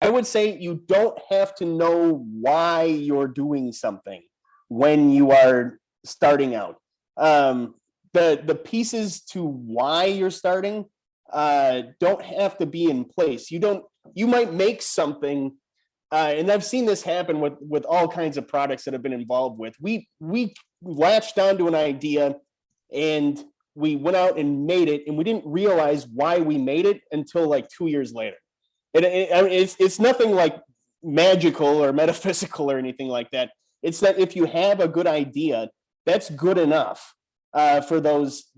I would say you don't have to know why you're doing something when you are starting out. The pieces to why you're starting don't have to be in place. You might make something, and I've seen this happen with all kinds of products that I've been involved with. We latched onto an idea and we went out and made it, and we didn't realize why we made it until like 2 years later. I mean, it's nothing like magical or metaphysical or anything like that. It's that if you have a good idea, that's good enough for those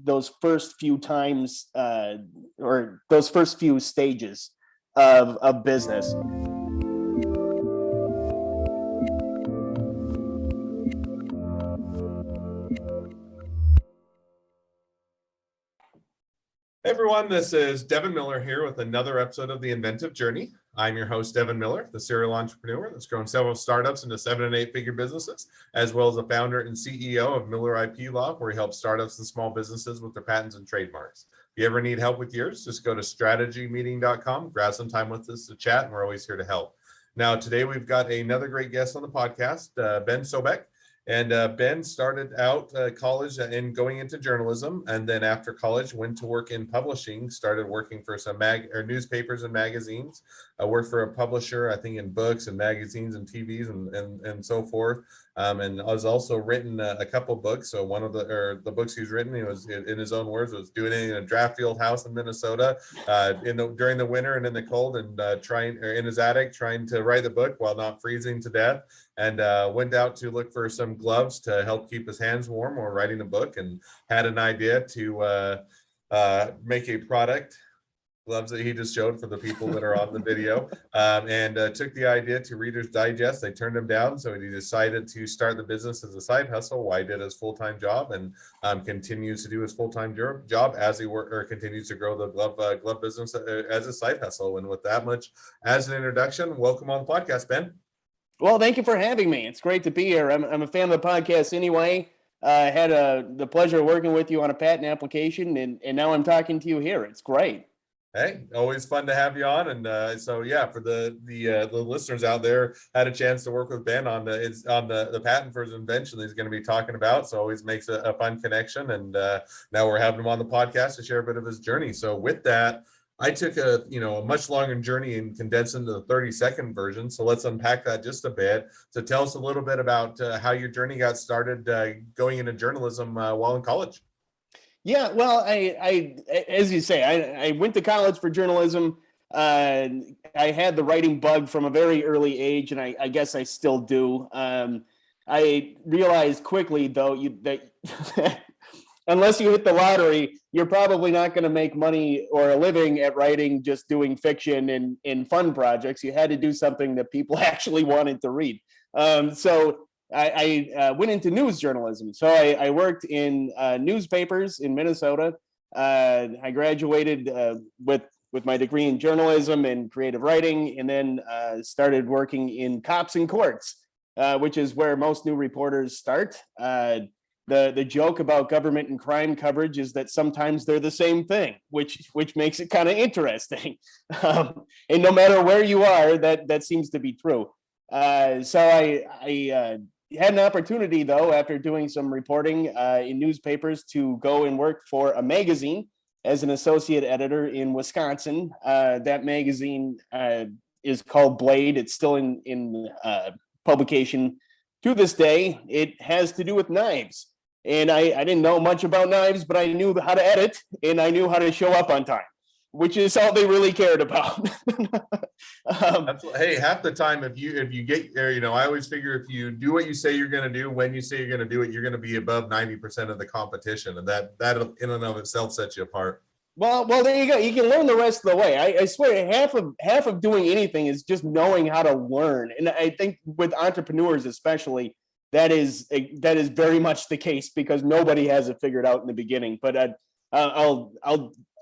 first few times or those first few stages of business. Hey everyone, this is Devin Miller here with another episode of The Inventive Journey. I'm your host, Devin Miller, the serial entrepreneur that's grown several startups into 7- and 8-figure businesses, as well as the founder and CEO of Miller IP Law, where he helps startups and small businesses with their patents and trademarks. If you ever need help with yours, just go to strategymeeting.com, grab some time with us to chat, and we're always here to help. Now, today we've got another great guest on the podcast, Ben Sobieck. And Ben started out college and going into journalism, and then after college went to work in publishing, started working for some newspapers and magazines. I worked for a publisher, I think, in books and magazines and TVs and so forth. And I was also written a couple books. So one of the books he's written, he was in his own words, was doing it in a draft field house in Minnesota during the winter and in the cold, and in his attic trying to write the book while not freezing to death. And went out to look for some gloves to help keep his hands warm while writing the book, and had an idea to make a product, gloves that he just showed for the people that are on the video, and took the idea to Reader's Digest. They turned him down, so he decided to start the business as a side hustle while he did his full-time job, and continues to do his full-time job as he continues to grow the glove business as a side hustle. And with that much as an introduction, welcome on the podcast, Ben. Well, thank you for having me. It's great to be here. I'm a fan of the podcast anyway. I had the pleasure of working with you on a patent application, and now I'm talking to you here. It's great. Hey, always fun to have you on. And so yeah, for the listeners out there, had a chance to work with Ben on the patent for his invention that he's going to be talking about. So always makes a fun connection. And now we're having him on the podcast to share a bit of his journey. So with that, I took a much longer journey and condensed into the 30-second version. So let's unpack that just a bit. So tell us a little bit about how your journey got started going into journalism while in college. Yeah, well, I as you say, I went to college for journalism. I had the writing bug from a very early age, and I guess I still do. I realized quickly, though, that unless you hit the lottery, you're probably not going to make money or a living at writing just doing fiction and fun projects. You had to do something that people actually wanted to read. So I went into news journalism. So I worked in newspapers in Minnesota. I graduated with my degree in journalism and creative writing, and then started working in cops and courts, which is where most new reporters start. The joke about government and crime coverage is that sometimes they're the same thing, which makes it kind of interesting. And no matter where you are, that seems to be true. So I had an opportunity, though, after doing some reporting in newspapers, to go and work for a magazine as an associate editor in Wisconsin. That magazine is called Blade. It's still in publication to this day. It has to do with knives. And I didn't know much about knives, but I knew how to edit and I knew how to show up on time, which is all they really cared about. Hey, half the time, if you get there, I always figure if you do what you say you're going to do, when you say you're going to do it, you're going to be above 90% of the competition. And that in and of itself sets you apart. Well, there you go. You can learn the rest of the way. I swear, half of doing anything is just knowing how to learn. And I think with entrepreneurs especially, that is very much the case, because nobody has it figured out in the beginning. But I'll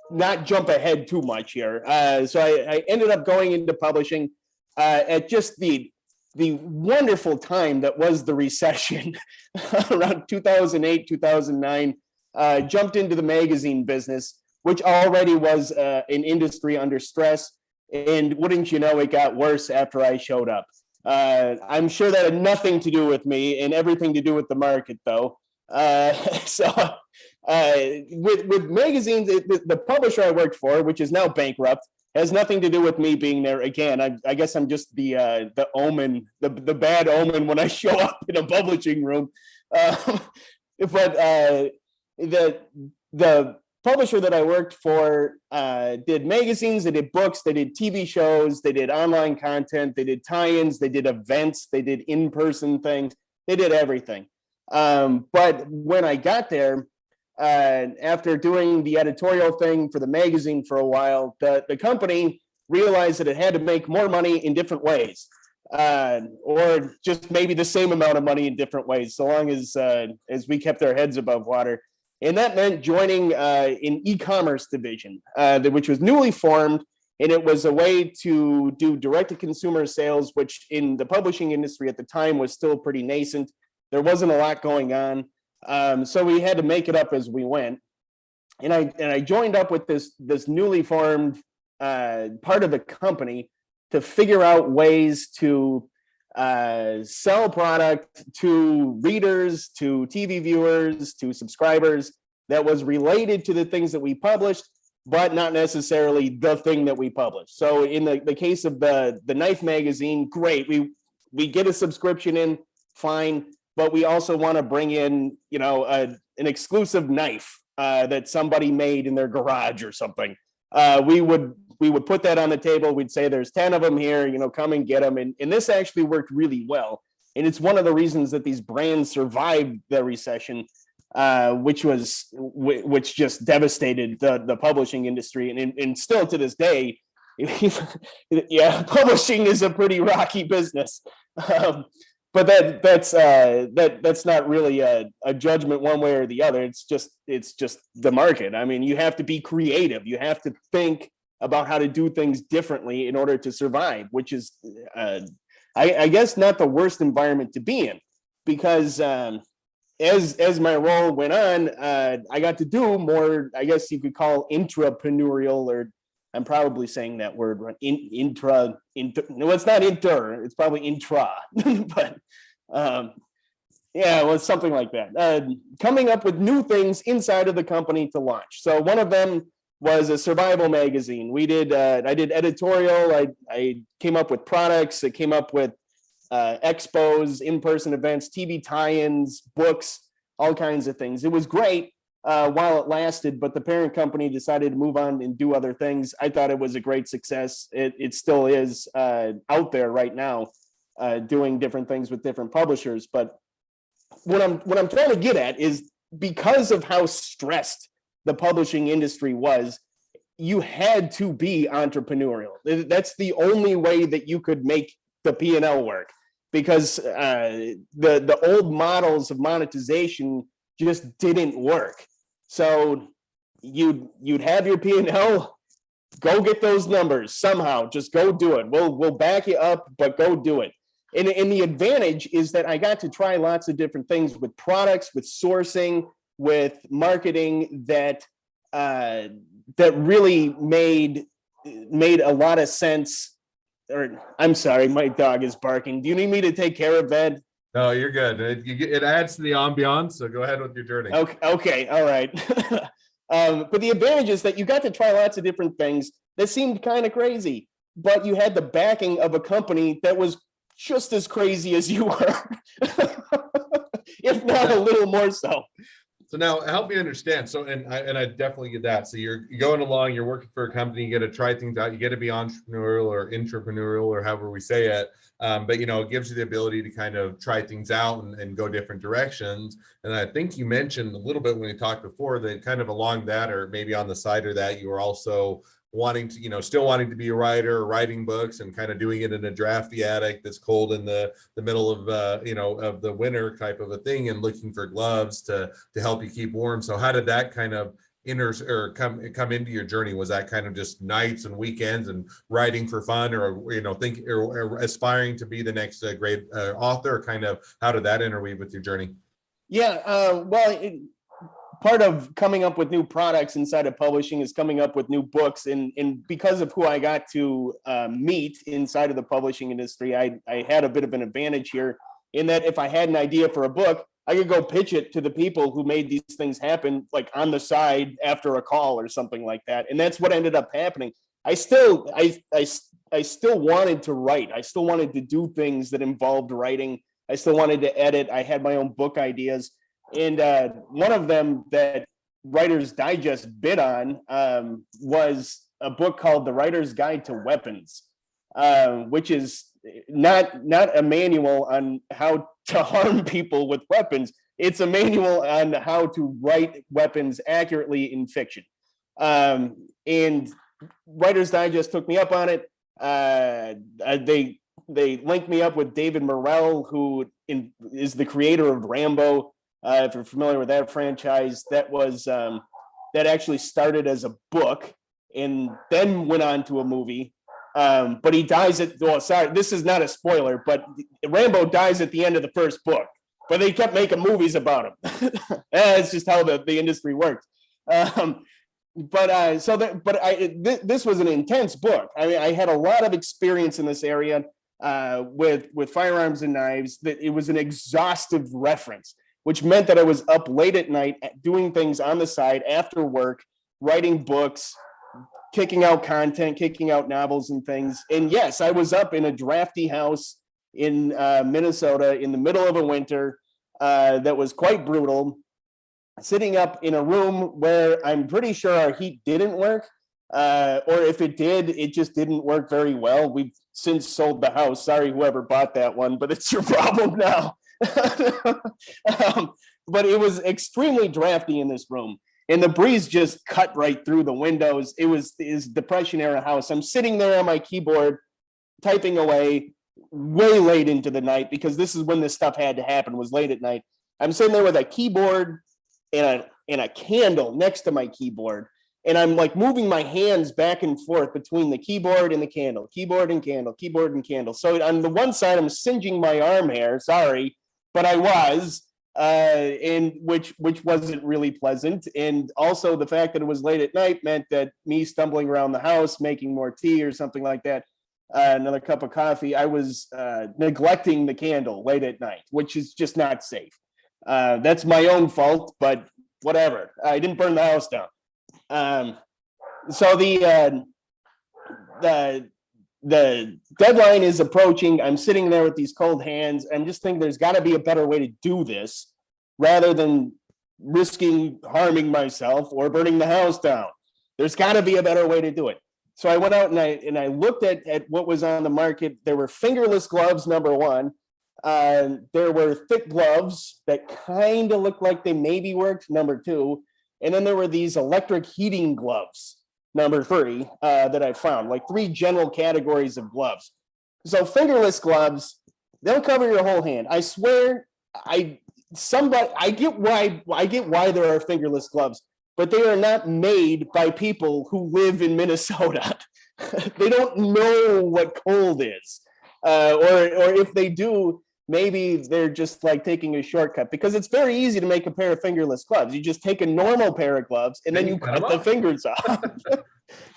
not jump ahead too much here. So I ended up going into publishing at just the wonderful time that was the recession around 2008, 2009. Jumped into the magazine business, which already was an industry under stress. And wouldn't you know, it got worse after I showed up. I'm sure that had nothing to do with me and everything to do with the market, though. So with magazines, the publisher I worked for, which is now bankrupt, has nothing to do with me being there. Again, I guess I'm just the omen, the bad omen when I show up in a publishing room. But the publisher that I worked for did magazines, they did books, they did TV shows, they did online content, they did tie-ins, they did events, they did in-person things, they did everything. But when I got there, after doing the editorial thing for the magazine for a while, the company realized that it had to make more money in different ways, or just maybe the same amount of money in different ways, so long as we kept our heads above water. And that meant joining an e-commerce division, which was newly formed, and it was a way to do direct-to-consumer sales, which in the publishing industry at the time was still pretty nascent. There wasn't a lot going on, so we had to make it up as we went. And I joined up with this newly formed part of the company to figure out ways to sell product to readers, to TV viewers, to subscribers that was related to the things that we published, but not necessarily the thing that we published. So in the case of the Knife magazine, great, we get a subscription in, fine, but we also want to bring in, an exclusive knife that somebody made in their garage or something. We would put that on the table. We'd say there's 10 of them here, come and get them. And this actually worked really well. And it's one of the reasons that these brands survived the recession, which just devastated the publishing industry. And still to this day, yeah, publishing is a pretty rocky business. But that's not really a judgment one way or the other. It's just the market. I mean, you have to be creative. You have to think about how to do things differently in order to survive, which is, I guess, not the worst environment to be in, because as my role went on, I got to do more, I guess you could call intrapreneurial, or I'm probably saying that word right. No, it's not inter, it's probably intra, but yeah, well, something like that. Coming up with new things inside of the company to launch. So one of them was a survival magazine. I did editorial. I came up with products. I came up with expos, in-person events, TV tie-ins, books, all kinds of things. It was great while it lasted, but the parent company decided to move on and do other things. I thought it was a great success. It still is out there right now, doing different things with different publishers. But what I'm trying to get at is, because of how stressed the publishing industry was, you had to be entrepreneurial. That's the only way that you could make the P&L work, because the old models of monetization just didn't work. So you'd have your P&L, go get those numbers somehow, just go do it. We'll back you up, but go do it. And the advantage is that I got to try lots of different things with products, with sourcing, with marketing that really made a lot of sense. Or I'm sorry, my dog is barking. Do you need me to take care of that? No, you're good. It adds to the ambiance, so go ahead with your journey. Okay, all right. But the advantage is that you got to try lots of different things that seemed kind of crazy, but you had the backing of a company that was just as crazy as you were, if not a little more so. So now help me understand. So, and I definitely get that. So you're going along, you're working for a company, you get to try things out, you get to be entrepreneurial or intrapreneurial, or however we say it. But, it gives you the ability to kind of try things out and go different directions. And I think you mentioned a little bit when you talked before that kind of along that, or maybe on the side of that, you were also wanting to, still wanting to be a writer, or writing books, and kind of doing it in a drafty attic that's cold in the middle of, of the winter type of a thing, and looking for gloves to help you keep warm. So how did that kind of come into your journey? Was that kind of just nights and weekends and writing for fun, or or aspiring to be the next great author? Kind of how did that interweave with your journey? Yeah, well, part of coming up with new products inside of publishing is coming up with new books. And because of who I got to meet inside of the publishing industry, I had a bit of an advantage here in that if I had an idea for a book, I could go pitch it to the people who made these things happen, like on the side after a call or something like that. And that's what ended up happening. I still wanted to write. I still wanted to do things that involved writing. I still wanted to edit. I had my own book ideas. And one of them that Writer's Digest bid on was a book called The Writer's Guide to Weapons, which is not a manual on how to harm people with weapons. It's a manual on how to write weapons accurately in fiction. And Writer's Digest took me up on it. They linked me up with David Morrell, who is the creator of Rambo. If you're familiar with that franchise, that was that actually started as a book and then went on to a movie. But he dies sorry, this is not a spoiler, but Rambo dies at the end of the first book, but they kept making movies about him. It's just how the industry works. This was an intense book. I mean, I had a lot of experience in this area with firearms and knives. That it was an exhaustive reference, which meant that I was up late at night doing things on the side after work, writing books, kicking out content, kicking out novels and things. And yes, I was up in a drafty house in Minnesota in the middle of a winter that was quite brutal, sitting up in a room where I'm pretty sure our heat didn't work, or if it did, it just didn't work very well. We've since sold the house. Sorry, whoever bought that one, but it's your problem now. But it was extremely drafty in this room. And the breeze just cut right through the windows. It was Depression era house. I'm sitting there on my keyboard, typing away way late into the night, because this is when this stuff had to happen, was late at night. I'm sitting there with a keyboard and a candle next to my keyboard. And I'm like moving my hands back and forth between the keyboard and the candle, keyboard and candle, keyboard and candle. So on the one side, I'm singeing my arm hair, sorry, but I was. And which wasn't really pleasant. And also the fact that it was late at night meant that me stumbling around the house, making more tea or something like that, another cup of coffee, I was neglecting the candle late at night, which is just not safe. That's my own fault, but whatever. I didn't burn the house down. So the deadline is approaching. I'm sitting there with these cold hands. I'm just thinking there's got to be a better way to do this rather than risking harming myself or burning the house down. There's got to be a better way to do it. So I went out and I looked at what was on the market. There were fingerless gloves, number one. There were thick gloves that kind of looked like they maybe worked, number two. And then there were these electric heating gloves, number three, that I found, like three general categories of gloves. So fingerless gloves, they'll cover your whole hand. I swear, I get why there are fingerless gloves, but they are not made by people who live in Minnesota. They don't know what cold is, or if they do, maybe they're just like taking a shortcut, because it's very easy to make a pair of fingerless gloves. You just take a normal pair of gloves and then you cut the fingers off.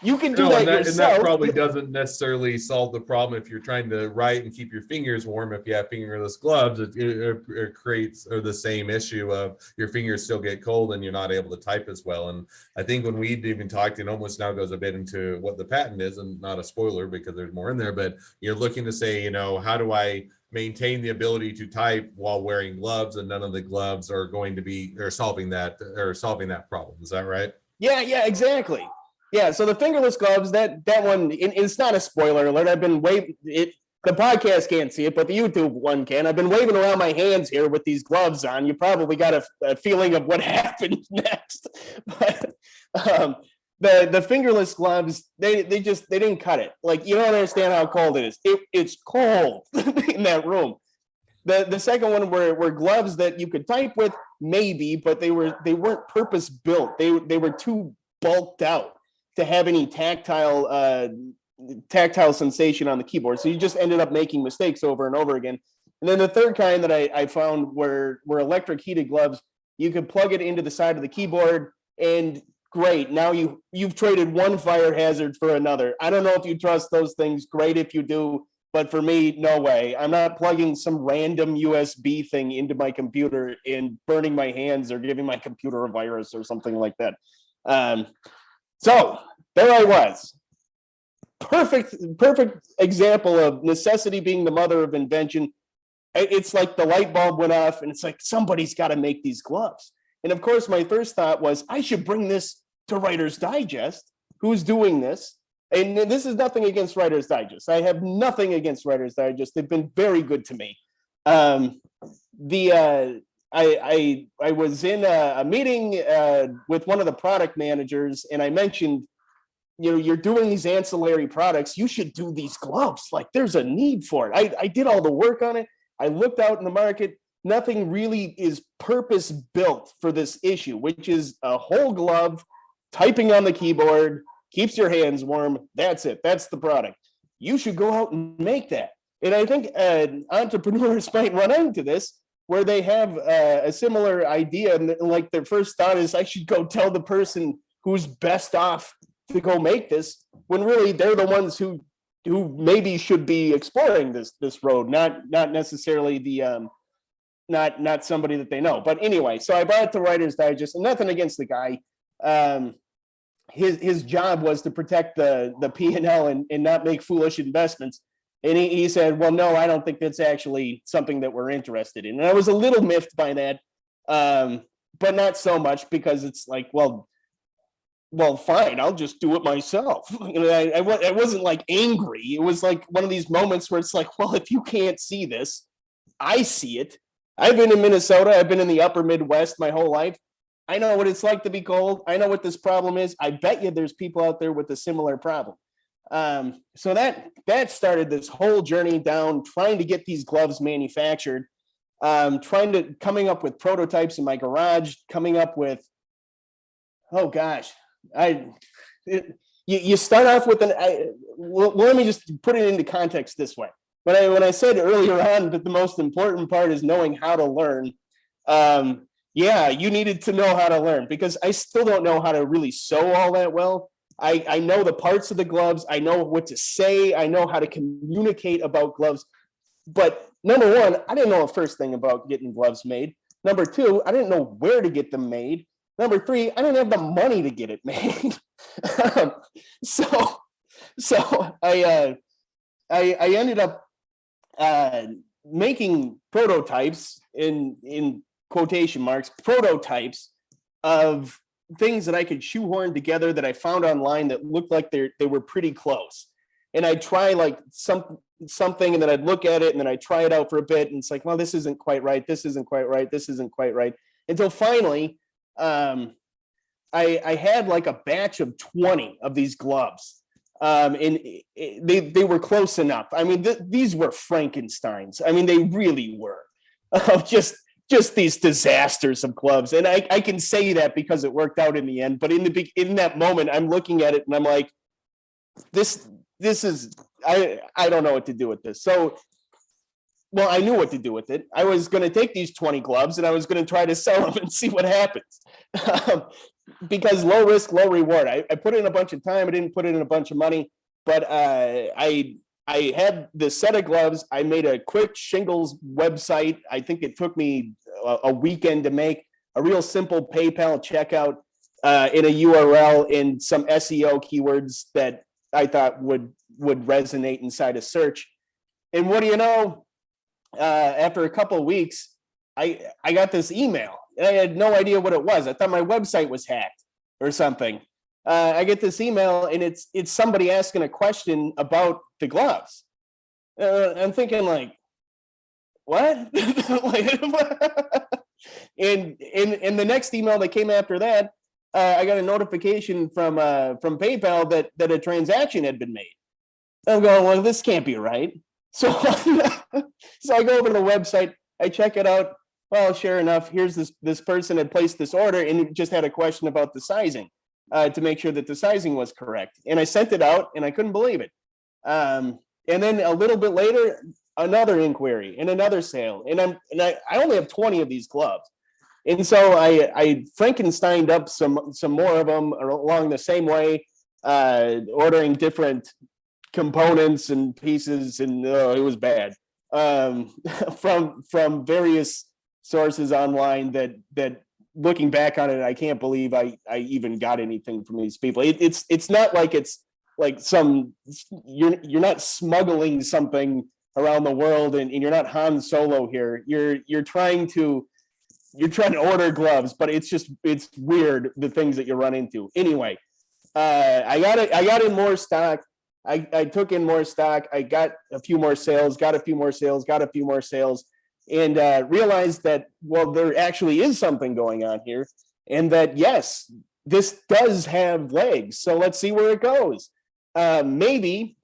You can do that yourself. And that probably doesn't necessarily solve the problem if you're trying to write and keep your fingers warm. If you have fingerless gloves, it creates the same issue of your fingers still get cold and you're not able to type as well. And I think when we even talked, it almost now goes a bit into what the patent is, and not a spoiler because there's more in there, but you're looking to say, how do I maintain the ability to type while wearing gloves, and none of the gloves are going to be solving that problem. Is that right? Yeah, exactly. Yeah, so the fingerless gloves, that one, it's not a spoiler alert. I've been waving it. The podcast can't see it, but the YouTube one can. I've been waving around my hands here with these gloves on. You probably got a feeling of what happened next. But the fingerless gloves, they didn't cut it. Like, you don't understand how cold it is. It's cold in that room. The second one were gloves that you could type with, maybe, but they weren't purpose built. They were too bulked out to have any tactile sensation on the keyboard. So you just ended up making mistakes over and over again. And then the third kind that I found were electric heated gloves. You can plug it into the side of the keyboard, and great. Now you've traded one fire hazard for another. I don't know if you trust those things. Great if you do, but for me, no way. I'm not plugging some random USB thing into my computer and burning my hands or giving my computer a virus or something like that. So there I was. Perfect example of necessity being the mother of invention. It's like the light bulb went off, and it's like, somebody's got to make these gloves. And of course, my first thought was, I should bring this to Writer's Digest. Who's doing this? And this is nothing against Writer's Digest. I have nothing against Writer's Digest. They've been very good to me. I was in a meeting with one of the product managers, and I mentioned, you're doing these ancillary products. You should do these gloves. Like, there's a need for it. I did all the work on it. I looked out in the market. Nothing really is purpose built for this issue, which is a whole glove, typing on the keyboard, keeps your hands warm. That's it. That's the product. You should go out and make that. And I think entrepreneurs might run into this, where they have a similar idea. And like, their first thought is, I should go tell the person who's best off to go make this, when really they're the ones who maybe should be exploring this road, not necessarily the not somebody that they know. But anyway, so I brought it to Writer's Digest, and nothing against the guy. His job was to protect the P&L and not make foolish investments. And he said, well, no, I don't think that's actually something that we're interested in. And I was a little miffed by that, but not so much, because it's like, well, fine, I'll just do it myself. I wasn't like angry. It was like one of these moments where it's like, well, if you can't see this, I see it. I've been in Minnesota. I've been in the upper Midwest my whole life. I know what it's like to be cold. I know what this problem is. I bet you there's people out there with a similar problem. So that started this whole journey down trying to get these gloves manufactured, coming up with prototypes in my garage, coming up with, oh gosh, you start off with let me just put it into context this way. When I said earlier on that the most important part is knowing how to learn, you needed to know how to learn, because I still don't know how to really sew all that well. I know the parts of the gloves. I know what to say. I know how to communicate about gloves. But number one, I didn't know a first thing about getting gloves made. Number two, I didn't know where to get them made. Number three, I didn't have the money to get it made. So I ended up making prototypes, in quotation marks, prototypes of things that I could shoehorn together that I found online that looked like they were pretty close. And I'd try like something, and then I'd look at it, and then I'd try it out for a bit, and it's like, well, this isn't quite right. This isn't quite right. This isn't quite right. Until finally, I had like a batch of 20 of these gloves, and they were close enough. I mean, these were Frankensteins. I mean, they really were just these disasters of gloves. And I can say that because it worked out in the end. But in that moment, I'm looking at it and I'm like, this is, I don't know what to do with this. So, well, I knew what to do with it. I was going to take these 20 gloves and I was going to try to sell them and see what happens. Because low risk, low reward. I put in a bunch of time. I didn't put in a bunch of money, but I had this set of gloves. I made a quick shingles website. I think it took me a weekend to make a real simple PayPal checkout in a URL and some SEO keywords that I thought would resonate inside a search. And what do you know? After a couple of weeks, I got this email. And I had no idea what it was. I thought my website was hacked or something. I get this email, and it's somebody asking a question about the gloves. I'm thinking like, what? And the next email that came after that, I got a notification from PayPal that a transaction had been made. I'm going, well, this can't be right. So I go over to the website, I check it out. Well, sure enough, here's this person had placed this order and just had a question about the sizing to make sure that the sizing was correct. And I sent it out and I couldn't believe it. And then a little bit later, another inquiry and another sale. And I only have 20 of these gloves. And so I Frankensteined up some more of them along the same way, ordering different components and pieces, and it was bad, from various sources online that looking back on it, I can't believe I even got anything from these people. It's not like it's like you're not smuggling something around the world, and you're not Han Solo here. You're trying to order gloves, but it's weird the things that you run into. Anyway, I got in more stock. I took in more stock. I got a few more sales, got a few more sales, and realized that, well, there actually is something going on here, and that, yes, this does have legs. So let's see where it goes. Maybe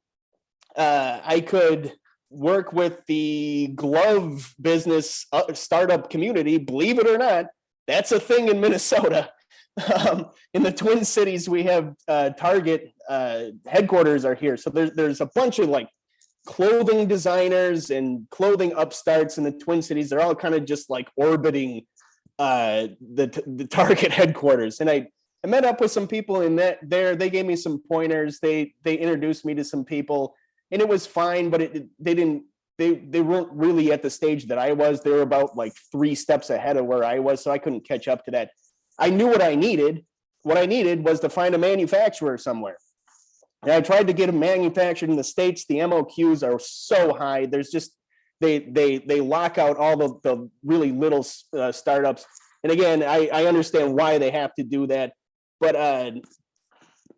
I could work with the glove business startup community. Believe it or not, that's a thing in Minnesota. In the Twin Cities, we have Target headquarters are here. So there's a bunch of like clothing designers and clothing upstarts in the Twin Cities. They're all kind of just like orbiting the Target headquarters. And I met up with some people in there. They gave me some pointers. They introduced me to some people, and it was fine, but they weren't really at the stage that I was. They were about like 3 steps ahead of where I was, so I couldn't catch up to that. I knew what I needed. What I needed was to find a manufacturer somewhere. And I tried to get them manufactured in the States. The MOQs are so high. There's just, they lock out all the really little startups. And again, I understand why they have to do that. But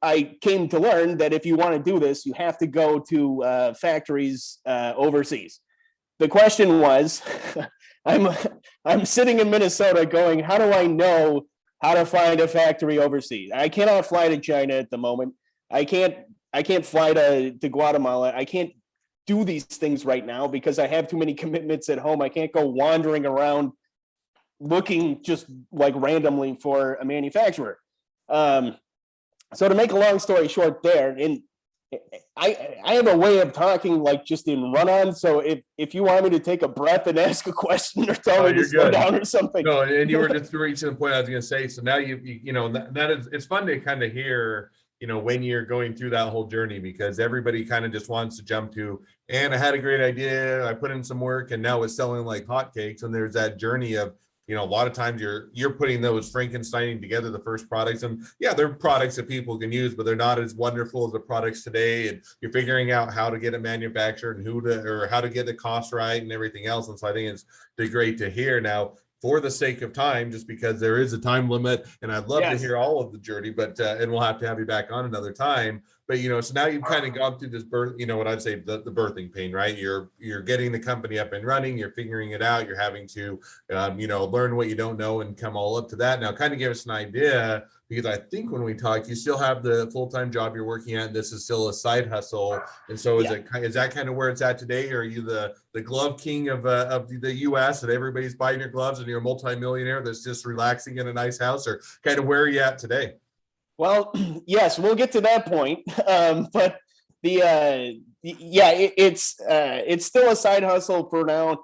I came to learn that if you want to do this, you have to go to factories overseas. The question was, I'm sitting in Minnesota going, how do I know how to find a factory overseas? I cannot fly to China at the moment. I can't fly to Guatemala. I can't do these things right now because I have too many commitments at home. I can't go wandering around looking just like randomly for a manufacturer. So to make a long story short there, and I have a way of talking like just in run-on. So if you want me to take a breath and ask a question or tell me to slow down or something. No, and you were just reaching the point I was going to say. So now you know, that is, it's fun to kind of hear, you know, when you're going through that whole journey, because everybody kind of just wants to jump to, and I had a great idea, I put in some work, and now it's selling like hotcakes. And there's that journey of, you know, a lot of times you're putting those Frankensteining together, the first products, and yeah, they're products that people can use, but they're not as wonderful as the products today. And you're figuring out how to get it manufactured and how to get the cost right and everything else. And so I think it's great to hear. Now, for the sake of time, just because there is a time limit, and I'd love to hear all of the journey, but and we'll have to have you back on another time. But you know, so now you've kind of gone through this birth, you know, what I'd say the birthing pain, right? You're getting the company up and running, you're figuring it out, you're having to you know, learn what you don't know and come all up to that. Now, kind of give us an idea, because I think when we talk, you still have the full-time job you're working at. This is still a side hustle, and so is that kind of where it's at today? Or are you the glove king of the U.S. and everybody's buying your gloves, and you're a multimillionaire that's just relaxing in a nice house? Or kind of where are you at today? Well, yes, we'll get to that point. But it's still a side hustle for now,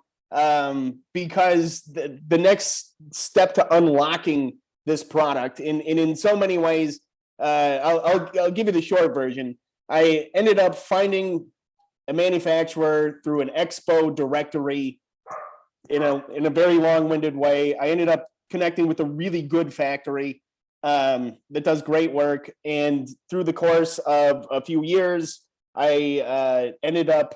because the next step to unlocking this product, and in so many ways, I'll give you the short version. I ended up finding a manufacturer through an expo directory in a very long-winded way. I ended up connecting with a really good factory that does great work. And through the course of a few years, I ended up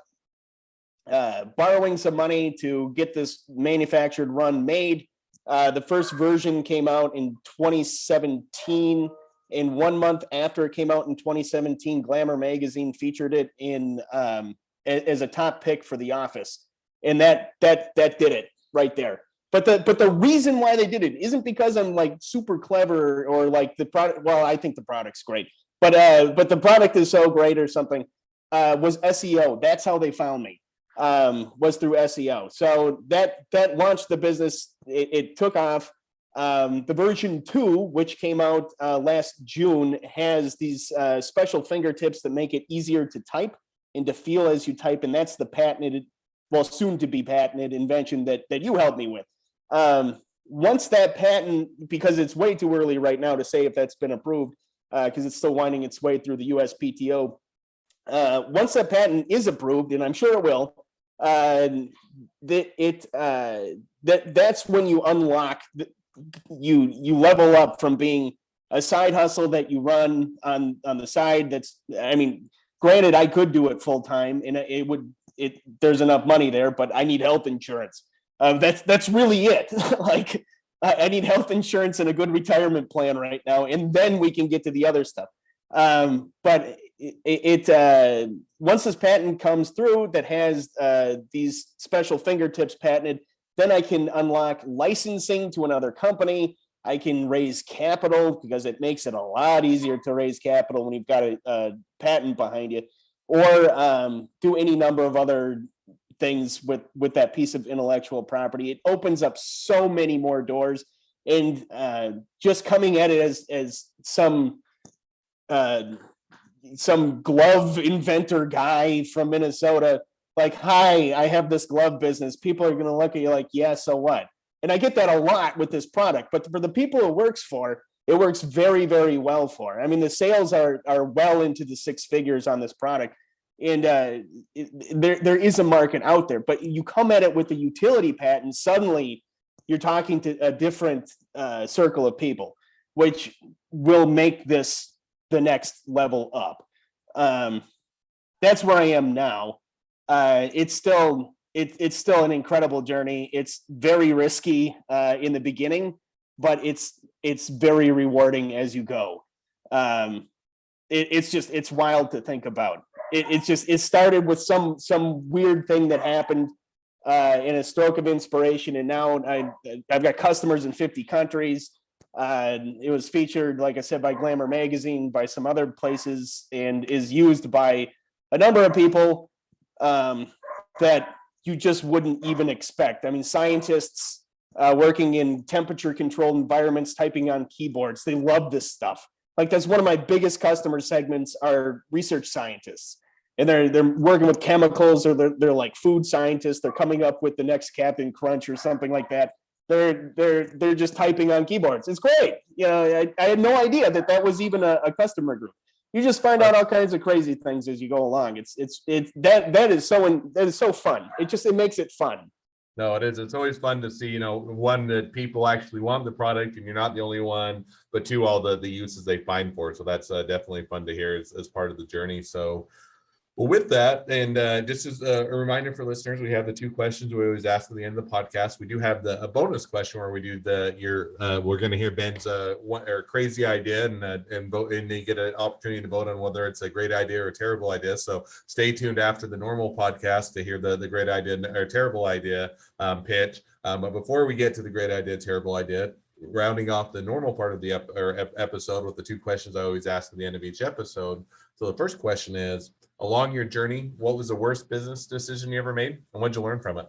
borrowing some money to get this manufactured run made. The first version came out in 2017. And 1 month after it came out in 2017, Glamour magazine featured it in as a top pick for The Office. And that did it right there. But the reason why they did it isn't because I'm like super clever or like the product. Well, I think the product's great, but the product is so great or something. Was SEO. That's how they found me. Was through SEO. So that launched the business. It took off. The version 2, which came out last June, has these special fingertips that make it easier to type and to feel as you type, and that's the patented, well, soon to be patented invention that you helped me with. once that patent, because it's way too early right now to say if that's been approved, because it's still winding its way through the USPTO. Once that patent is approved, and I'm sure it will, that's when you unlock, you level up from being a side hustle that you run on the side. Granted, I could do it full time, and there's enough money there, but I need health insurance. That's really it. Like, I need health insurance and a good retirement plan right now, and then we can get to the other stuff. But once this patent comes through that has these special fingertips patented, then I can unlock licensing to another company. I can raise capital, because it makes it a lot easier to raise capital when you've got a patent behind you, or do any number of other things with that piece of intellectual property. It opens up so many more doors, and just coming at it as some glove inventor guy from Minnesota, like, hi, I have this glove business. People are going to look at you like, yeah, so what? And I get that a lot with this product, but for the people it works for, it works very, very well for. I mean, the sales are well into the six figures on this product, and there is a market out there. But you come at it with the utility patent, suddenly you're talking to a different circle of people, which will make this the next level up. That's where I am now. It's still an incredible journey. It's very risky in the beginning, but it's very rewarding as you go. It's wild to think about. It started with some weird thing that happened in a stroke of inspiration, and now I've got customers in 50 countries. It was featured, like I said, by Glamour magazine, by some other places, and is used by a number of people that you just wouldn't even expect. I mean, scientists working in temperature controlled environments, typing on keyboards, they love this stuff. Like, that's one of my biggest customer segments, are research scientists, and they're working with chemicals, or they're like food scientists. They're coming up with the next Captain Crunch or something like that. They're just typing on keyboards. It's great. I had no idea that was even a customer group. You just find out all kinds of crazy things as you go along. That is so fun. It makes it fun. No, it is. It's always fun to see, one, that people actually want the product and you're not the only one, but two, all the uses they find for it. So that's definitely fun to hear as part of the journey. So, well, with that, and just as a reminder for listeners, we have the two questions we always ask at the end of the podcast. We do have a bonus question where we do we're going to hear Ben's crazy idea, and vote, and they get an opportunity to vote on whether it's a great idea or a terrible idea. So stay tuned after the normal podcast to hear the great idea or terrible idea pitch. But before we get to the great idea, terrible idea, rounding off the normal part of the episode with the two questions I always ask at the end of each episode. So the first question is, along your journey, what was the worst business decision you ever made, and what'd you learn from it?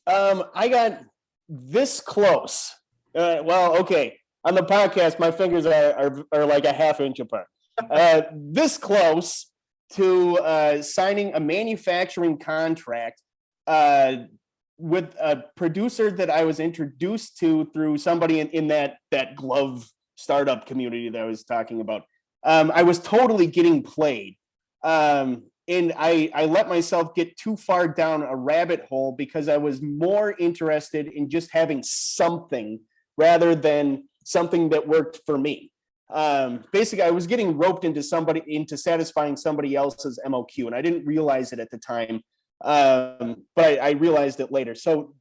I got this close. Okay. On the podcast, my fingers are like a half inch apart. This close to signing a manufacturing contract with a producer that I was introduced to through somebody in that glove startup community that I was talking about. I was totally getting played. And I let myself get too far down a rabbit hole because I was more interested in just having something rather than something that worked for me. Basically, I was getting roped into satisfying somebody else's MOQ, and I didn't realize it at the time. But I realized it later. So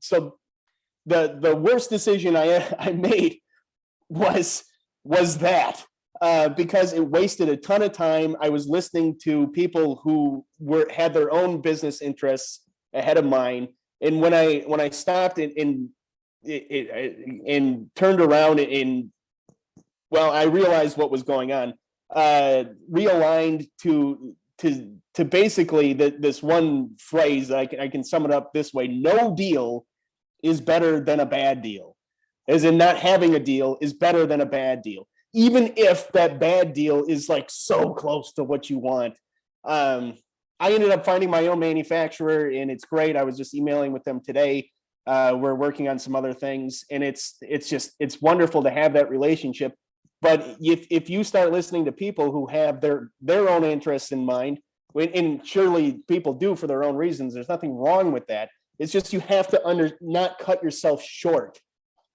the worst decision I made was that. Because it wasted a ton of time. I was listening to people who had their own business interests ahead of mine, and when I stopped and turned around I realized what was going on. Realigned to basically this one phrase. I can sum it up this way: no deal is better than a bad deal. As in, not having a deal is better than a bad deal, even if that bad deal is like so close to what you want. I ended up finding my own manufacturer, and it's great. I was just emailing with them today. We're working on some other things, and it's wonderful to have that relationship. But if you start listening to people who have their own interests in mind, and surely people do for their own reasons, there's nothing wrong with that. It's just you have to not cut yourself short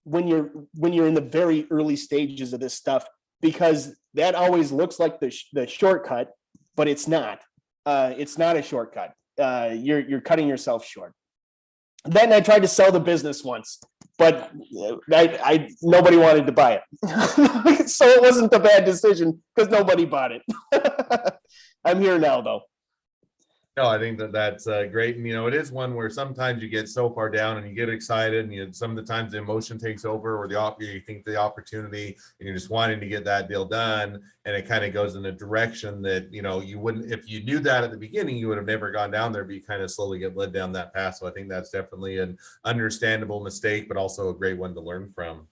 when you're in the very early stages of this stuff, because that always looks like the shortcut, but it's not. It's not a shortcut. You're cutting yourself short. Then I tried to sell the business once, but I nobody wanted to buy it, so it wasn't a bad decision because nobody bought it. I'm here now, though. No, I think that's great. And, it is one where sometimes you get so far down and you get excited, and some of the times the emotion takes over, or you think the opportunity, and you're just wanting to get that deal done. And it kind of goes in a direction that, you wouldn't, if you knew that at the beginning, you would have never gone down there, but you kind of slowly get led down that path. So I think that's definitely an understandable mistake, but also a great one to learn from.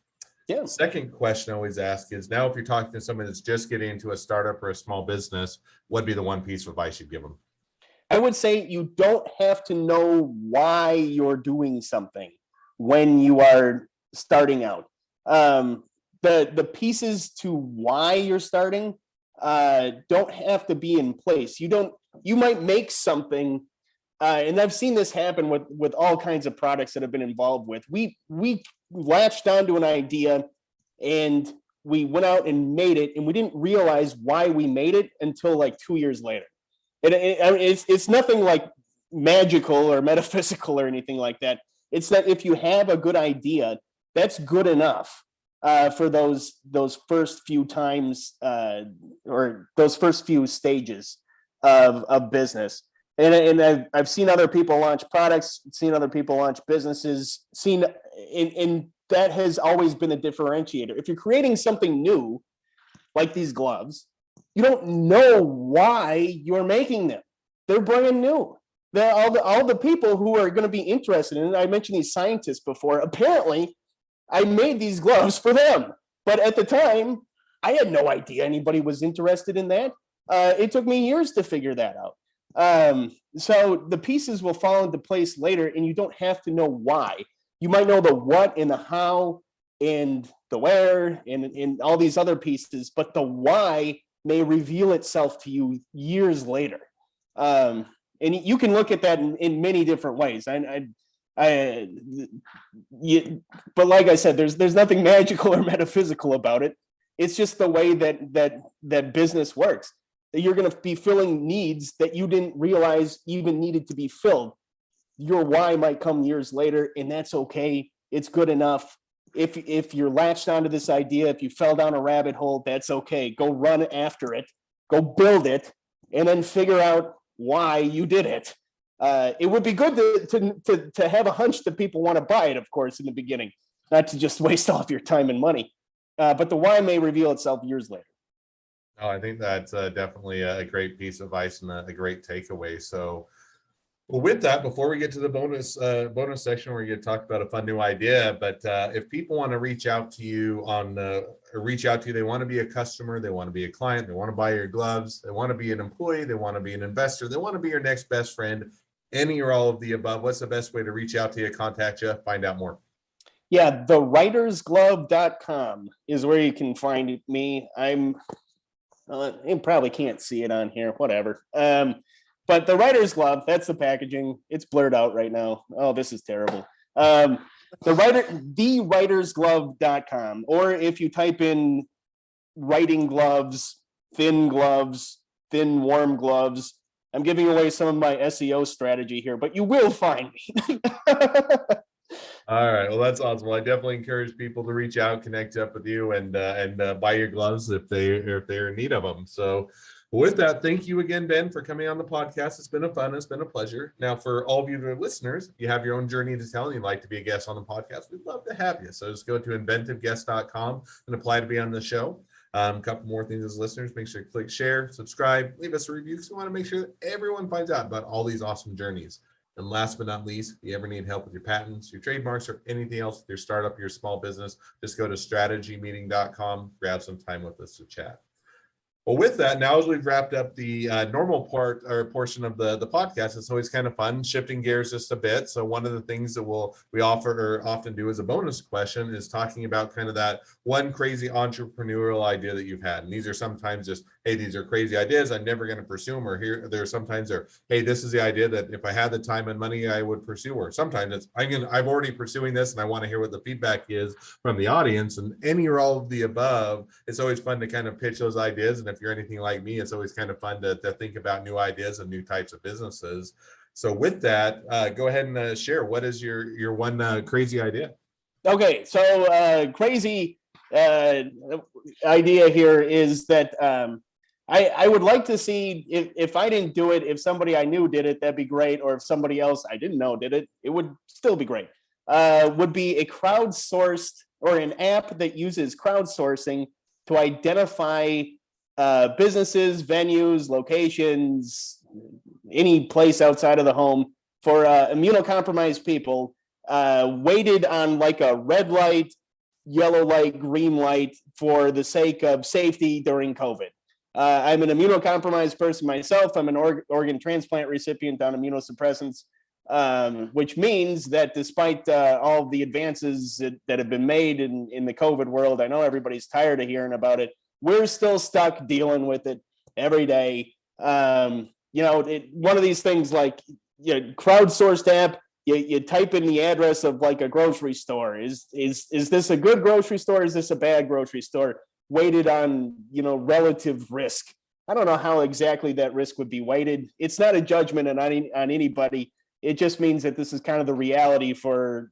Yeah. Second question I always ask is, now if you're talking to somebody that's just getting into a startup or a small business, what'd be the one piece of advice you'd give them? I would say you don't have to know why you're doing something when you are starting out. The pieces to why you're starting don't have to be in place. You might make something, and I've seen this happen with all kinds of products that I've been involved with. We latched onto an idea and we went out and made it, and we didn't realize why we made it until like 2 years later. It's nothing like magical or metaphysical or anything like that. It's that if you have a good idea, that's good enough for those first few times or those first few stages of business. And I've seen other people launch products, seen other people launch businesses, and that has always been a differentiator. If you're creating something new, like these gloves, you don't know why you're making them. They're brand new. All the people who are going to be interested in it, I mentioned these scientists before, apparently I made these gloves for them. But at the time, I had no idea anybody was interested in that. It took me years to figure that out. So the pieces will fall into place later, and you don't have to know why. You might know the what and the how and the where and all these other pieces, but the why may reveal itself to you years later. And you can look at that in many different ways. But like I said, there's nothing magical or metaphysical about it. It's just the way that business works. That you're going to be filling needs that you didn't realize even needed to be filled. Your why might come years later, and that's okay. It's good enough. If you're latched onto this idea, if you fell down a rabbit hole, that's okay. Go run after it, go build it, and then figure out why you did it. It would be good to have a hunch that people want to buy it, of course, in the beginning, not to just waste all of your time and money. But the why may reveal itself years later. Oh, I think that's definitely a great piece of advice and a great takeaway. So, well, with that, before we get to the bonus section where you talk about a fun new idea, but if people want to reach out to you they want to be a customer, they want to be a client, they want to buy your gloves, they want to be an employee, they want to be an investor, they want to be your next best friend, any or all of the above, what's the best way to reach out to you, contact you, find out more? Yeah, thewritersglove.com is where you can find me. You probably can't see it on here, whatever. But the Writer's Glove, that's the packaging. It's blurred out right now. Oh, this is terrible. Thewritersglove.com, or if you type in writing gloves, thin warm gloves. I'm giving away some of my SEO strategy here, but you will find me. All right. Well, that's awesome. Well, I definitely encourage people to reach out, connect up with you, and buy your gloves if they're in need of them. So, with that, thank you again, Ben, for coming on the podcast. It's been it's been a pleasure. Now, for all of you that are listeners, if you have your own journey to tell and you'd like to be a guest on the podcast, we'd love to have you. So just go to inventiveguest.com and apply to be on the show. A couple more things as listeners, make sure to click share, subscribe, leave us a review, because we want to make sure that everyone finds out about all these awesome journeys. And last but not least, if you ever need help with your patents, your trademarks, or anything else with your startup, your small business, just go to strategymeeting.com, grab some time with us to chat. Well, with that, now as we've wrapped up the normal part or portion of the podcast, it's always kind of fun shifting gears just a bit. So one of the things that we offer or often do as a bonus question is talking about kind of that one crazy entrepreneurial idea that you've had. And these are sometimes just, hey, these are crazy ideas, I'm never going to pursue them. Or here, there's sometimes they're, hey, this is the idea that if I had the time and money, I would pursue. Or sometimes it's, I'm already pursuing this and I want to hear what the feedback is from the audience. And any or all of the above, it's always fun to kind of pitch those ideas. And if you're anything like me, it's always kind of fun to think about new ideas and new types of businesses. So with that, go ahead and share, what is your one crazy idea? Okay, so crazy idea here is that I would like to see if I didn't do it, if somebody I knew did it, that'd be great. Or if somebody else I didn't know did it, it would still be great. Would be a crowdsourced or an app that uses crowdsourcing to identify businesses, venues, locations, any place outside of the home for immunocompromised people, weighted on like a red light, yellow light, green light for the sake of safety during COVID. I'm an immunocompromised person myself. I'm an organ transplant recipient on immunosuppressants, which means that despite all the advances that have been made in the COVID world, I know everybody's tired of hearing about it. We're still stuck dealing with it every day. One of these things like crowdsourced app, you type in the address of like a grocery store. Is this a good grocery store? Is this a bad grocery store? Weighted on, relative risk. I don't know how exactly that risk would be weighted. It's not a judgment on anybody. It just means that this is kind of the reality for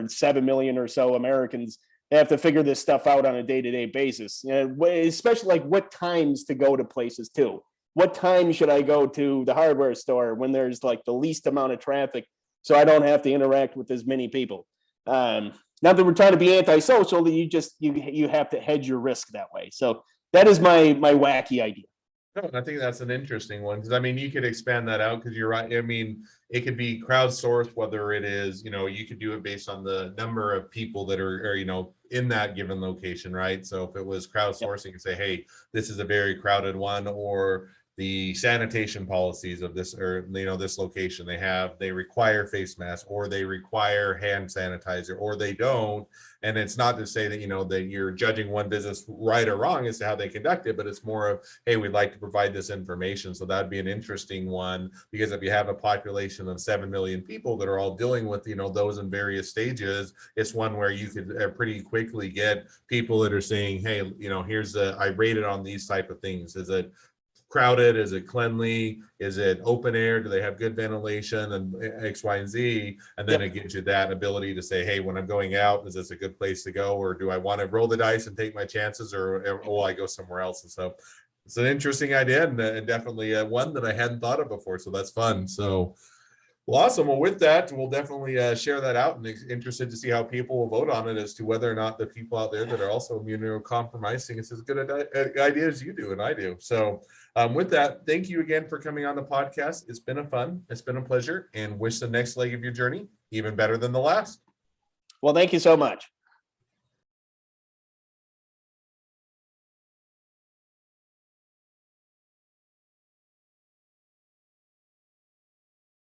7 million or so Americans. They have to figure this stuff out on a day-to-day basis, especially like what times to go to places too. What time should I go to the hardware store when there's like the least amount of traffic so I don't have to interact with as many people? Not that we're trying to be antisocial, you have to hedge your risk that way. So that is my wacky idea. No, I think that's an interesting one because you could expand that out because you're right. It could be crowdsourced, whether it is, you could do it based on the number of people that are in that given location, right? So if it was crowdsourcing and say, hey, this is a very crowded one, or the sanitation policies of this, or this location, they require face masks, or they require hand sanitizer, or they don't. And it's not to say that that you're judging one business right or wrong as to how they conduct it, but it's more of, hey, we'd like to provide this information. So that'd be an interesting one, because if you have a population of 7 million people that are all dealing with those in various stages, it's one where you could pretty quickly get people that are saying, hey, here's I rated on these type of things. Is it crowded? Is it cleanly? Is it open air? Do they have good ventilation? And X, Y, and Z. And then it gives you that ability to say, hey, when I'm going out, is this a good place to go? Or do I want to roll the dice and take my chances, or will I go somewhere else? And so it's an interesting idea, and definitely one that I hadn't thought of before. So that's fun. So, well, awesome. Well, with that, we'll definitely share that out, and interested to see how people will vote on it as to whether or not the people out there that are also immunocompromised think it's as good an idea as you do and I do. So with that, thank you again for coming on the podcast. It's been a pleasure, and wish the next leg of your journey even better than the last. Well, thank you so much.